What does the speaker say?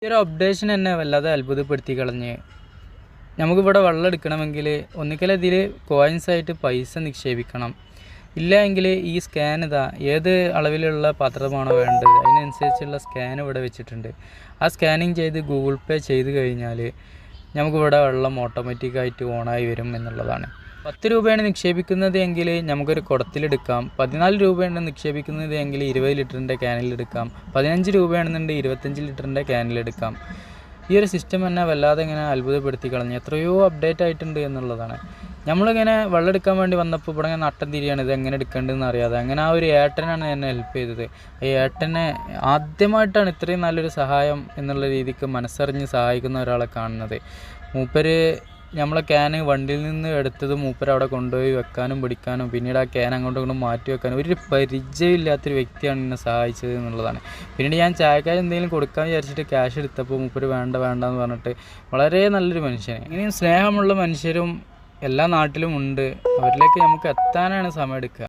ഈ ഒരു അപ്ഡേഷൻ എന്നെ വല്ലാതെ അത്ഭുതപ്പെടുത്തി കളഞ്ഞ്. നമുക്കിവിടെ വെള്ളം എടുക്കണമെങ്കിൽ ഒന്നിക്കൽ ഇതിൽ കോയിൻസായിട്ട് പൈസ നിക്ഷേപിക്കണം. ഇല്ല എങ്കിൽ ഈ സ്കാൻ ഏത് അളവിലുള്ള പാത്രമാണോ വേണ്ടത് അതിനനുസരിച്ചുള്ള സ്കാൻ ഇവിടെ വെച്ചിട്ടുണ്ട്. ആ സ്കാനിങ് ചെയ്ത് ഗൂഗിൾ പേ ചെയ്ത് കഴിഞ്ഞാൽ നമുക്കിവിടെ വെള്ളം ഓട്ടോമാറ്റിക്കായിട്ട് ഓണായി വരും എന്നുള്ളതാണ്. 10 രൂപയാണ് നിക്ഷേപിക്കുന്നത് എങ്കിൽ നമുക്കൊരു കുടത്തിലെടുക്കാം. 14 രൂപയാണ് നിക്ഷേപിക്കുന്നത് എങ്കിൽ 20 ലിറ്ററിൻ്റെ ക്യാനിലെടുക്കാം. 15 രൂപയാണെന്നുണ്ടെങ്കിൽ 25 ലിറ്ററിൻ്റെ ക്യാനിലെടുക്കാം. ഈ ഒരു സിസ്റ്റം എന്നെ വല്ലാതെ ഇങ്ങനെ അത്ഭുതപ്പെടുത്തി കളഞ്ഞു. എത്രയോ അപ്ഡേറ്റ് ആയിട്ടുണ്ട് എന്നുള്ളതാണ്. നമ്മളിങ്ങനെ വെള്ളം എടുക്കാൻ വേണ്ടി വന്നപ്പോൾ ഇവിടെ ഇങ്ങനെ നട്ടം തിരിയാണ് ഇത് എങ്ങനെ എടുക്കേണ്ടതെന്ന് അറിയാതെ. അങ്ങനെ ആ ഒരു ഏട്ടനാണ് എന്നെ ഹെൽപ്പ് ചെയ്തത്. ഈ ഏട്ടനെ ആദ്യമായിട്ടാണ് ഇത്രയും നല്ലൊരു സഹായം എന്നുള്ള രീതിക്ക് മനസ്സറിഞ്ഞ് സഹായിക്കുന്ന ഒരാളെ കാണുന്നത്. മൂപ്പര് നമ്മളെ ക്യാന് വണ്ടിയിൽ നിന്ന് എടുത്തത് മൂപ്പര് അവിടെ കൊണ്ടുപോയി വെക്കാനും പിടിക്കാനും പിന്നീട് ആ ക്യാൻ അങ്ങോട്ടും ഇങ്ങോട്ടും മാറ്റി വെക്കാനും ഒരു പരിചയമില്ലാത്തൊരു വ്യക്തിയാണ് എന്നെ സഹായിച്ചത് എന്നുള്ളതാണ്. പിന്നീട് ഞാൻ ചായക്കാർ എന്തെങ്കിലും കൊടുക്കാൻ വിചാരിച്ചിട്ട് ക്യാഷ് എടുത്തപ്പോൾ മൂപ്പര് വേണ്ടെന്ന് പറഞ്ഞിട്ട് വളരെ നല്ലൊരു മനുഷ്യൻ. ഇങ്ങനെയും സ്നേഹമുള്ള മനുഷ്യരും എല്ലാ നാട്ടിലും ഉണ്ട്. അവരിലേക്ക് നമുക്ക് എത്താനാണ് സമയം എടുക്കുക.